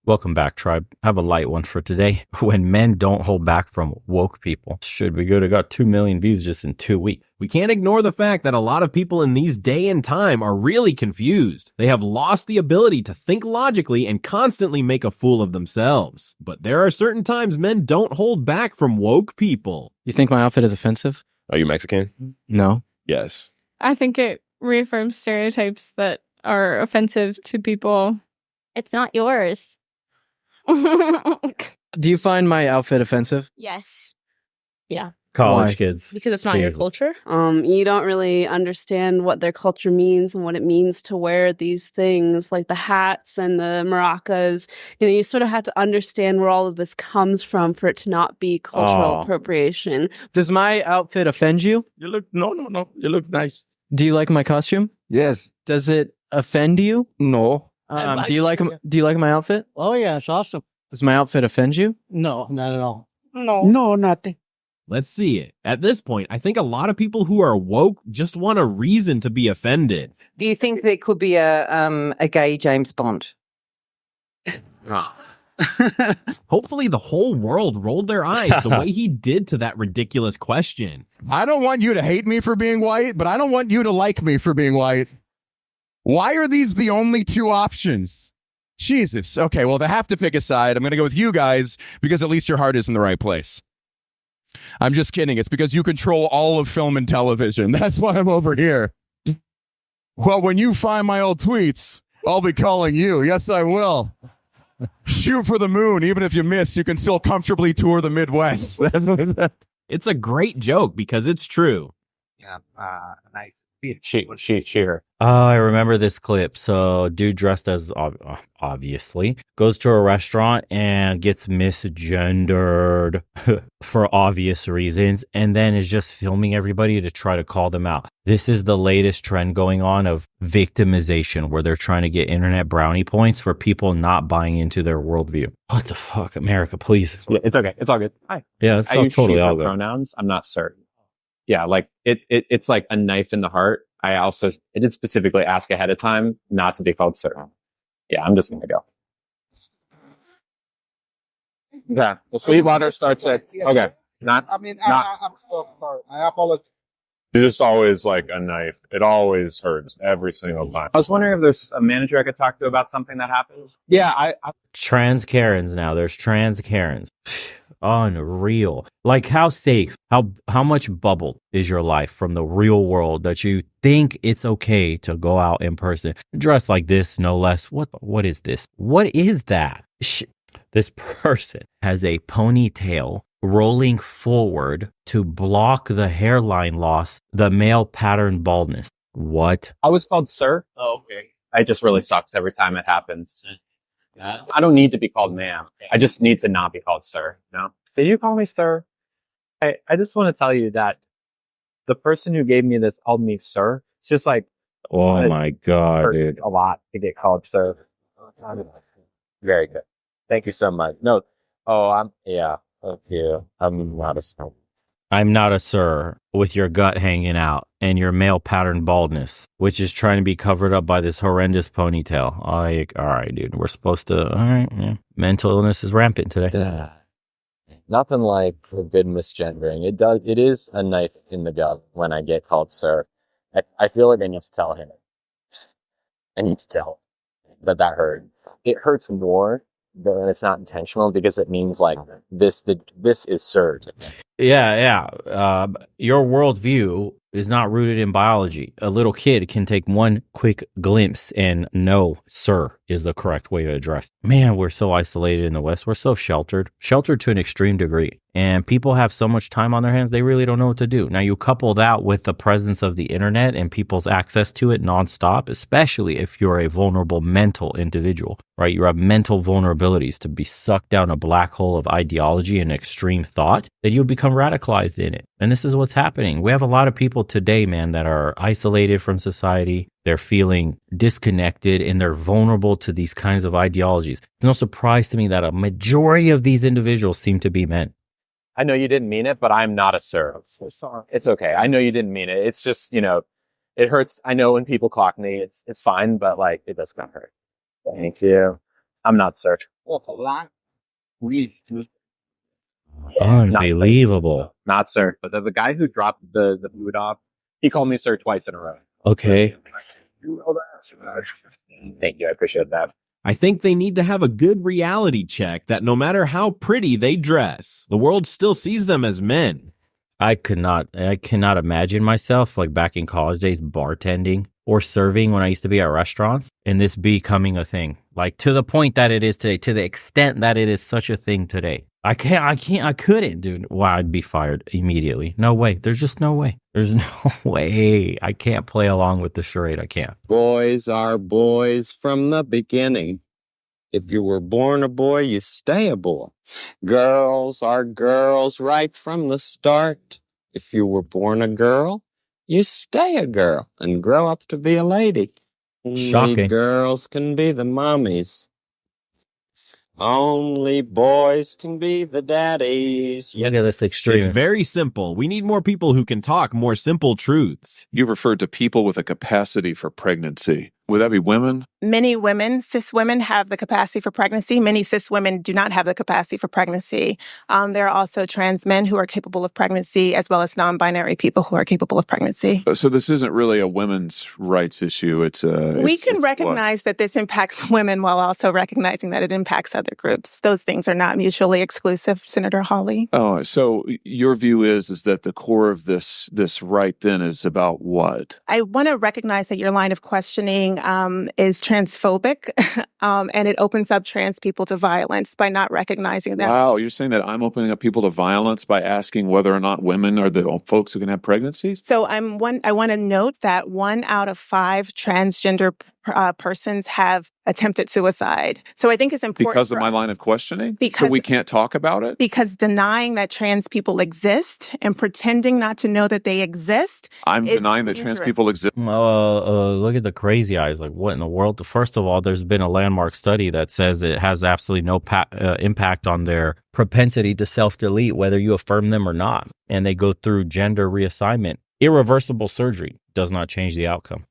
Welcome back, tribe. I have a light one for today. When men don't hold back from woke people, should be good. I got 2 million views just in 2 weeks. We can't ignore the fact that a lot of people in these day and time are really confused. They have lost the ability to think logically and constantly make a fool of themselves. But there are certain times men don't hold back from woke people. You think my outfit is offensive? Are you Mexican? No. Yes. I think it reaffirms stereotypes that are offensive to people. It's not yours. Do you find my outfit offensive? Yes. Yeah, College Why? kids. because it's not your Crazy. culture. You don't really understand what their culture means and what it means to wear these things like the hats and the maracas. You know, you sort of have to understand where all of this comes from for it to not be cultural Aw. appropriation. Does my outfit offend you? You look, no. You look nice. Do you like my costume? Yes. Does it offend you? No. Do you like my outfit? Oh, yeah, it's awesome. Does my outfit offend you? No, not at all. No, nothing. Let's see it. At this point, I think a lot of people who are woke just want a reason to be offended. Do you think there could be a gay James Bond? Hopefully the whole world rolled their eyes the way he did to that ridiculous question. I don't want you to hate me for being white, but I don't want you to like me for being white. Why are these the only two options? Jesus. Okay, well, if I have to pick a side, I'm going to go with you guys because at least your heart is in the right place. I'm just kidding. It's because you control all of film and television. That's why I'm over here. Well, when you find my old tweets, I'll be calling you. Yes, I will. Shoot for the moon. Even if you miss, you can still comfortably tour the Midwest. It's a great joke because it's true. Yeah, nice. Cheer. Oh, I remember this clip. So, dude dressed as, obviously, goes to a restaurant and gets misgendered for obvious reasons, and then is just filming everybody to try to call them out. This is the latest trend going on of victimization, where they're trying to get internet brownie points for people not buying into their worldview. What the fuck, America, please. Yeah, it's okay. It's all good. Hi. Yeah, it's I use totally she, her all good. pronouns. I'm not certain. Yeah, like it's like a knife in the heart. I did specifically ask ahead of time not to be called sir. Yeah, I'm just gonna go. Yeah, the Sweetwater starts at okay. I'm so sorry. I apologize. It's just always like a knife. It always hurts every single time. I was wondering if there's a manager I could talk to about something that happened. Yeah, I Trans Karens now. There's trans Karens. Unreal. Like, how safe, how much bubbled is your life from the real world that you think it's okay to go out in person dressed like this, no less? What is this? What is that? This person has a ponytail rolling forward to block the hairline loss, the male pattern baldness. What? I was called sir. Oh, okay. It just really sucks every time it happens. I don't need to be called ma'am. I just need to not be called sir. No. Did you call me sir? I just want to tell you that the person who gave me this called me sir. It's just like, Oh my God, hurt dude. a lot to get called sir. Very good. Thank you so much. No. Oh, Okay, I'm not a sir. I'm not a sir with your gut hanging out and your male pattern baldness, which is trying to be covered up by this horrendous ponytail. All right, dude. We're supposed to. All right, yeah. Mental illness is rampant today. Nothing like a good misgendering. It is a knife in the gut when I get called sir. I feel like I need to tell him. I need to tell him that hurt. It hurts more when it's not intentional because it means like this is sir. Yeah. Your worldview is not rooted in biology. A little kid can take one quick glimpse and know, sir, is the correct way to address. Man, we're so isolated in the West. We're so sheltered to an extreme degree. And people have so much time on their hands, they really don't know what to do. Now, you couple that with the presence of the internet and people's access to it nonstop, especially if you're a vulnerable mental individual, right? You have mental vulnerabilities to be sucked down a black hole of ideology and extreme thought, that you'll become radicalized in it. And this is what's happening. We have a lot of people today, man, that are isolated from society. They're feeling disconnected and they're vulnerable to these kinds of ideologies. It's no surprise to me that a majority of these individuals seem to be men. I know you didn't mean it, but I'm not a sir. I'm so sorry. It's okay. I know you didn't mean it. It's just, it hurts. I know when people clock me, it's fine, but like, it does kind of hurt. Thank you. I'm not sir. Unbelievable. Not sir. But the guy who dropped the food off, he called me sir twice in a row. Okay. Thank you. I appreciate that. I think they need to have a good reality check that no matter how pretty they dress, the world still sees them as men. I cannot imagine myself like back in college days bartending or serving when I used to be at restaurants and this becoming a thing. Like to the point that it is today, to the extent that it is such a thing today. I couldn't, dude. Wow, I'd be fired immediately. No way. There's just no way. There's no way. I can't play along with the charade. I can't. Boys are boys from the beginning. If you were born a boy, you stay a boy. Girls are girls right from the start. If you were born a girl, you stay a girl and grow up to be a lady. Only Shocking. girls can be the mommies. Only boys can be the daddies. Look at this extreme. It's very simple. We need more people who can talk more simple truths. You've referred to people with a capacity for pregnancy. Would that be women? Many women, cis women, have the capacity for pregnancy. Many cis women do not have the capacity for pregnancy. There are also trans men who are capable of pregnancy, as well as non-binary people who are capable of pregnancy. So this isn't really a women's rights issue. We can recognize that this impacts women while also recognizing that it impacts other groups. Those things are not mutually exclusive, Senator Hawley. Oh, so your view is that the core of this right then is about what? I want to recognize that your line of questioning is transphobic, and it opens up trans people to violence by not recognizing that. Wow, you're saying that I'm opening up people to violence by asking whether or not women are the folks who can have pregnancies? So I want to note that 1 out of 5 transgender persons have attempted suicide. So I think it's important because of my line of questioning. Because so we can't talk about it. Because denying that trans people exist and pretending not to know that they exist. I'm denying that trans people exist. Look at the crazy eyes. Like, what in the world? First of all, there's been a landmark study that says it has absolutely no impact on their propensity to self-delete, whether you affirm them or not. And they go through gender reassignment. Irreversible surgery does not change the outcome.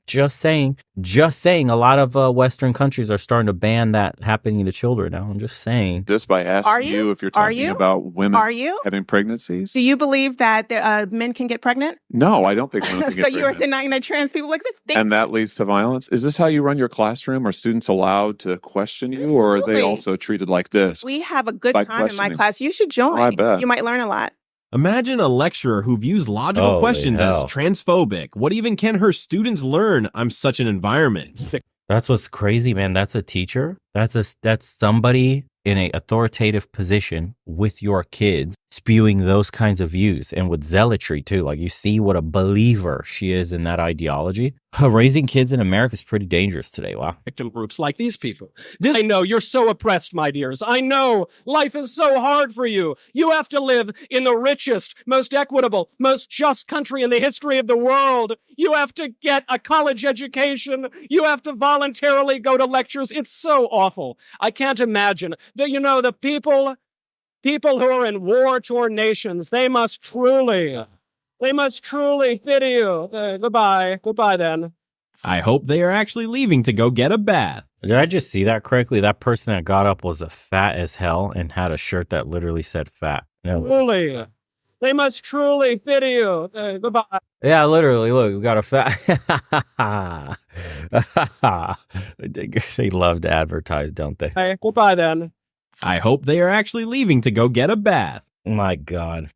Just saying. A lot of Western countries are starting to ban that happening to children now. I'm just saying. Just by asking you if you're talking about women having pregnancies. Do you believe that men can get pregnant? No, I don't think women can get So pregnant. you're denying that trans people exist? And that leads to violence? Is this how you run your classroom? Are students allowed to question you, or are they also treated like this? We have a good time in my class. You should join. I bet. You might learn a lot. Imagine a lecturer who views logical questions as transphobic. What even can her students learn? I'm such an environment. That's what's crazy, man. That's a teacher. That's somebody in an authoritative position with your kids spewing those kinds of views and with zealotry too. Like, you see what a believer she is in that ideology. Raising kids in America is pretty dangerous today. Wow. Victim groups like these people. I know you're so oppressed, my dears. I know life is so hard for you. You have to live in the richest, most equitable, most just country in the history of the world. You have to get a college education. You have to voluntarily go to lectures. It's so awful. I can't imagine that, the people who are in war-torn nations, they must truly pity you. Goodbye then. I hope they are actually leaving to go get a bath. Did I just see that correctly? That person that got up was a fat as hell and had a shirt that literally said fat. No. Truly. They must truly pity you. Goodbye. Yeah, literally. Look, we got a fat. They love to advertise, don't they? Hey, goodbye then. I hope they are actually leaving to go get a bath. My God.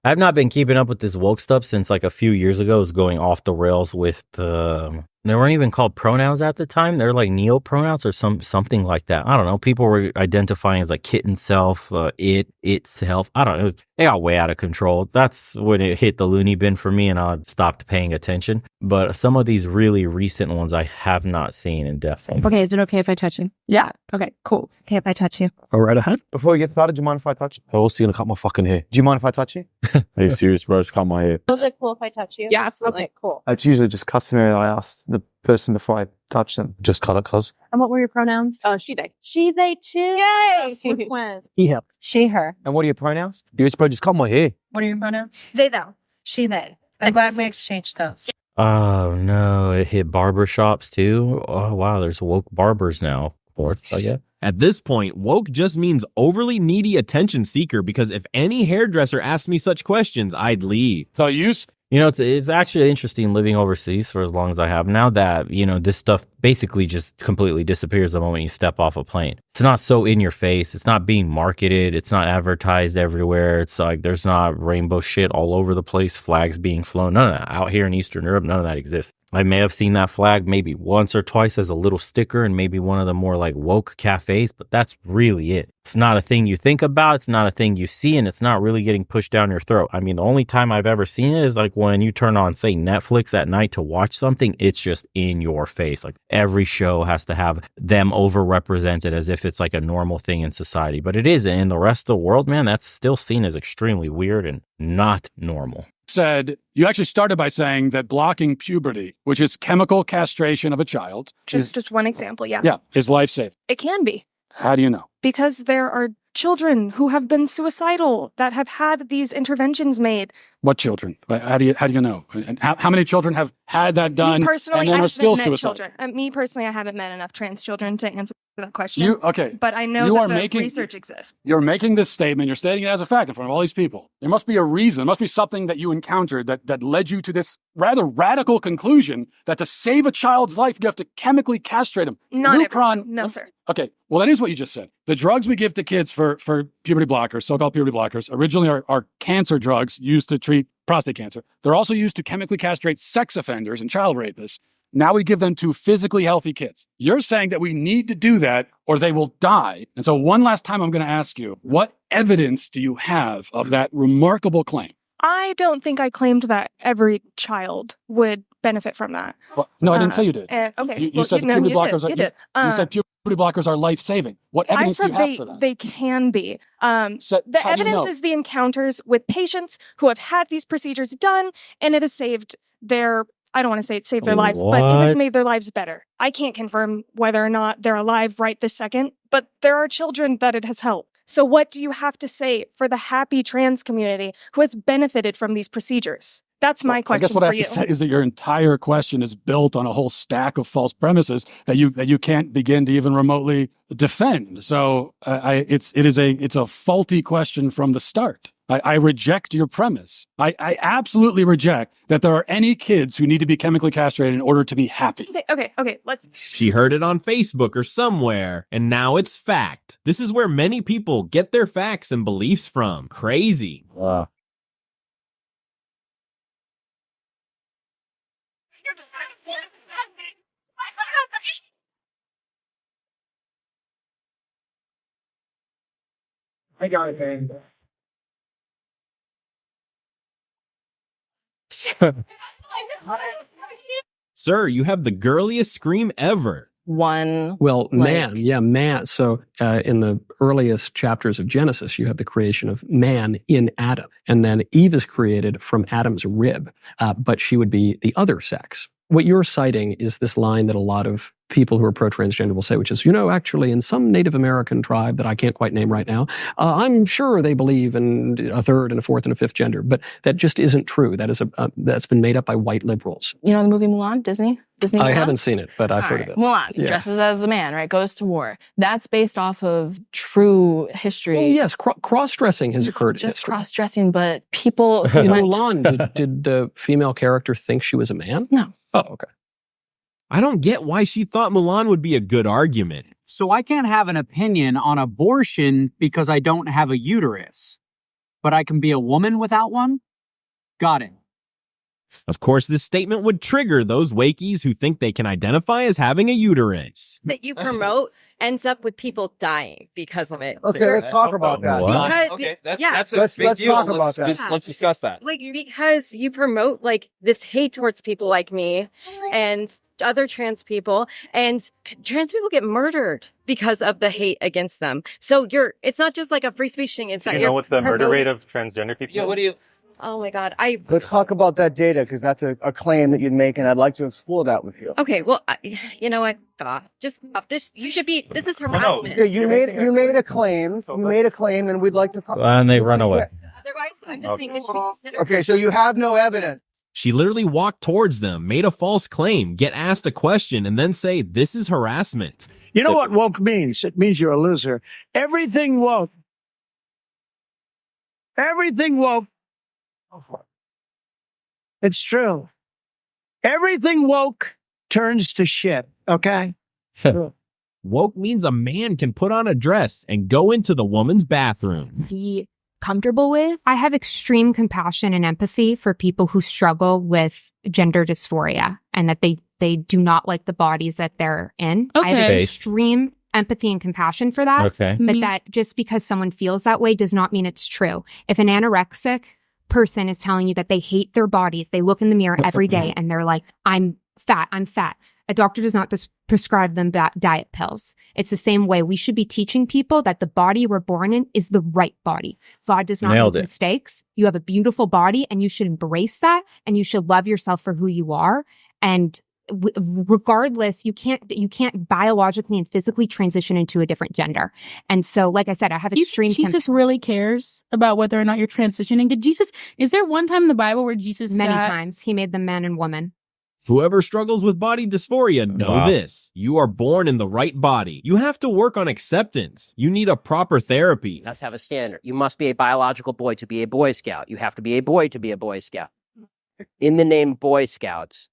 I've not been keeping up with this woke stuff since like a few years ago. It was going off the rails with they weren't even called pronouns at the time. They're like neo pronouns or something like that. I don't know. People were identifying as like kitten self, itself. I don't know. They got way out of control. That's when it hit the loony bin for me and I stopped paying attention. But some of these really recent ones I have not seen in depth. Okay, is it okay if I touch you? Yeah. Okay, cool. Okay, if I touch you. Go right ahead. Before we get started, do you mind if I touch you? I'm also going to cut my fucking hair. Do you mind if I touch you? Are you serious, bro? Just cut my hair. Was it cool if I touch you? Yeah, absolutely. Okay, cool. It's usually just customary that I ask the person before I touch them. Just cut it, cuz. And what were your pronouns? She, they. She, they too. Yay! We're twins. He, him. She, her. And what are your pronouns? Serious, bro? Just cut my hair. What are your pronouns? They, them. She, they. I'm glad we exchanged those. Oh no, it hit barber shops too. Oh wow, there's woke barbers now. sports, I guess. At this point, woke just means overly needy attention seeker, because if any hairdresser asked me such questions, I'd leave. So you know, it's actually interesting living overseas for as long as I have now that, you know, this stuff basically just completely disappears the moment you step off a plane. It's not so in your face. It's not being marketed. It's not advertised everywhere. It's like there's not rainbow shit all over the place, flags being flown. None of that. Out here in Eastern Europe, none of that exists. I may have seen that flag maybe once or twice as a little sticker in maybe one of the more like woke cafes, but that's really it. It's not a thing you think about. It's not a thing you see, and it's not really getting pushed down your throat. I mean, the only time I've ever seen it is like when you turn on, say, Netflix at night to watch something, it's just in your face. Like every show has to have them overrepresented as if it's like a normal thing in society, but it isn't. In the rest of the world, man, that's still seen as extremely weird and not normal. Said you actually started by saying that blocking puberty, which is chemical castration of a child, Just one example, yeah. is life-saving. It can be. How do you know? Because there are children who have been suicidal that have had these interventions made. What children? How do you know? And how many children have had that done Me personally, and then I are still haven't met suicidal? children. Me personally, I haven't met enough trans children to answer that question. But I know You are that the making- research exists. You're making this statement. You're stating it as a fact in front of all these people. There must be a reason. There must be something that you encountered that led you to this rather radical conclusion that to save a child's life, you have to chemically castrate him. Not Lupron. everyone. No, sir. Okay. Well, that is what you just said. The drugs we give to kids for puberty blockers, so-called puberty blockers, originally are cancer drugs used to treat prostate cancer. They're also used to chemically castrate sex offenders and child rapists. Now we give them to physically healthy kids. You're saying that we need to do that or they will die. And so one last time I'm going to ask you, what evidence do you have of that remarkable claim? I don't think I claimed that every child would benefit from that. Well, no, I didn't say you did. Okay. You well, said no, puberty you blockers did. are You did. you said puberty blockers are life-saving. What I evidence do said you have for that? they can be. The how do you evidence know? is the encounters with patients who have had these procedures done, and it has saved their, I don't want to say it saved their lives, but it has What? made their lives better. I can't confirm whether or not they're alive right this second, but there are children that it has helped. So what do you have to say for the happy trans community who has benefited from these procedures? That's my question I guess what I for have you. to say is that your entire question is built on a whole stack of false premises that you can't begin to even remotely defend. So it's a faulty question from the start. I reject your premise. I absolutely reject that there are any kids who need to be chemically castrated in order to be happy. Okay, let's. She heard it on Facebook or somewhere, and now it's fact. This is where many people get their facts and beliefs from. Crazy. Wow. I got it, man. Sir, you have the girliest scream ever. Well, man. So in the earliest chapters of Genesis, you have the creation of man in Adam. And then Eve is created from Adam's rib, but she would be the other sex. What you're citing is this line that a lot of people who are pro-transgender will say, which is, actually in some Native American tribe that I can't quite name right now, I'm sure they believe in a third and a fourth and a fifth gender, but that just isn't true. That is that's been made up by white liberals. You know the movie Mulan, Disney I Mulan? haven't seen it, but I've heard of it. Mulan, Yeah. dresses as a man, right? Goes to war. That's based off of true history. Well, yes, cross-dressing has occurred. Just cross-dressing, but people In went Mulan, did the female character think she was a man? No. Oh, okay. I don't get why she thought Mulan would be a good argument. So I can't have an opinion on abortion because I don't have a uterus. But I can be a woman without one? Got it. Of course, this statement would trigger those wakies who think they can identify as having a uterus. that you promote ends up with people dying because of it. Okay, let's talk about that. Because, Let's talk about that. Let's discuss that. Like, because you promote like this hate towards people like me and other trans people, and trans people get murdered because of the hate against them. So it's not just like a free speech thing. It's Do that you know you're what the murder promoting- rate of transgender people is? Yeah, what do you? Oh my God. Let's talk about that data, because that's a claim that you'd make, and I'd like to explore that with you. Okay, well, you know what? Just stop this. You should be. This is harassment. Okay, you made a claim. You made a claim, and we'd like to. And they run away. Otherwise, I'm just saying this should be considered. Okay, so you have no evidence. She literally walked towards them, made a false claim, get asked a question, and then say, this is harassment. You know what woke means? It means you're a loser. Everything woke. Everything woke. It's true. Everything woke turns to shit, okay? Woke means a man can put on a dress and go into the woman's bathroom. Be comfortable with. I have extreme compassion and empathy for people who struggle with gender dysphoria and that they do not like the bodies that they're in. I have extreme empathy and compassion for that. Okay. But that just because someone feels that way does not mean it's true. If an anorexic person is telling you that they hate their body, if they look in the mirror every day and they're like, I'm fat, a doctor does not prescribe them diet pills. It's the same way. We should be teaching people that the body we're born in is the right body. God does not make mistakes. You have a beautiful body and you should embrace that and you should love yourself for who you are. And regardless, you can't biologically and physically transition into a different gender. And so, like I said, I have extreme. Jesus really cares about whether or not you're transitioning. Is there one time in the Bible where Jesus many times he made them man and woman? Whoever struggles with body dysphoria, know this. You are born in the right body. You have to work on acceptance. You need a proper therapy. You have to have a standard. You must be a biological boy to be a Boy Scout. You have to be a boy to be a Boy Scout. In the name Boy Scouts.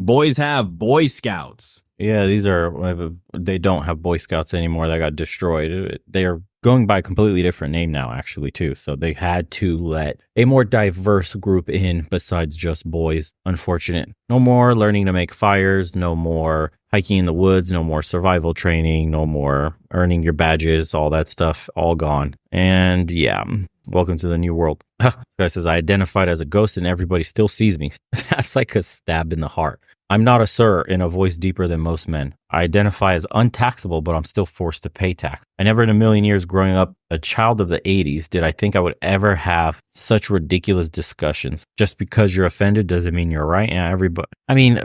Boys have Boy Scouts. Yeah, they don't have Boy Scouts anymore. That got destroyed. They are going by a completely different name now, actually, too. So they had to let a more diverse group in besides just boys. Unfortunate. No more learning to make fires. No more hiking in the woods. No more survival training. No more earning your badges. All that stuff, all gone. And yeah, welcome to the new world. This guy says, I identified as a ghost and everybody still sees me. That's like a stab in the heart. I'm not a sir in a voice deeper than most men. I identify as untaxable, but I'm still forced to pay tax. I never in a million years growing up a child of the 80s did I think I would ever have such ridiculous discussions. Just because you're offended doesn't mean you're right. Yeah, everybody. I mean,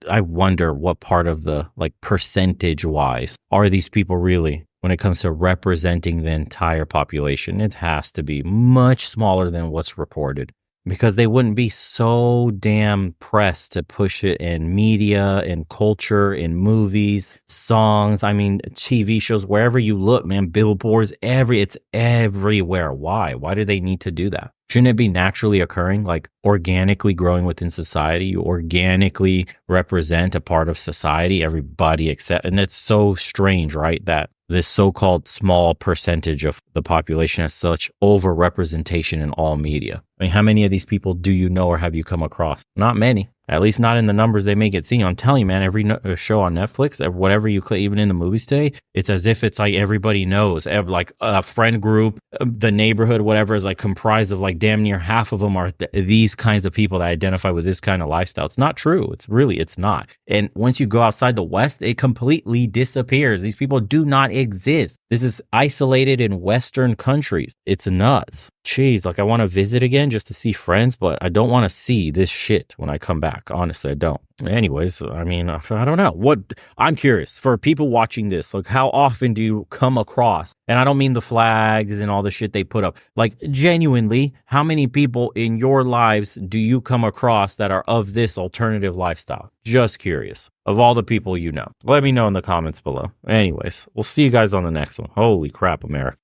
I wonder what part of the, like, percentage wise are these people really when it comes to representing the entire population? It has to be much smaller than what's reported. Because they wouldn't be so damn pressed to push it in media, in culture, in movies, songs. I mean, TV shows, wherever you look, man, billboards, it's everywhere. Why? Why do they need to do that? Shouldn't it be naturally occurring, like organically growing within society? You organically represent a part of society, everybody except, and it's so strange, right? That this so-called small percentage of the population has such over-representation in all media. I mean, how many of these people do you know or have you come across? Not many. At least not in the numbers they make it seem. I'm telling you, man, every show on Netflix, whatever you click, even in the movies today, it's as if it's like everybody knows. Like a friend group, the neighborhood, whatever is like comprised of like damn near half of them are these kinds of people that identify with this kind of lifestyle. It's not true. It's not. And once you go outside the West, it completely disappears. These people do not exist. This is isolated in Western countries. It's nuts. Jeez, like I want to visit again just to see friends, but I don't want to see this shit when I come back. Honestly, I don't. Anyways, I mean, I don't know. I'm curious for people watching this, like how often do you come across, and I don't mean the flags and all the shit they put up, like genuinely, how many people in your lives do you come across that are of this alternative lifestyle? Just curious. Of all the people you know. Let me know in the comments below. Anyways, we'll see you guys on the next one. Holy crap, America.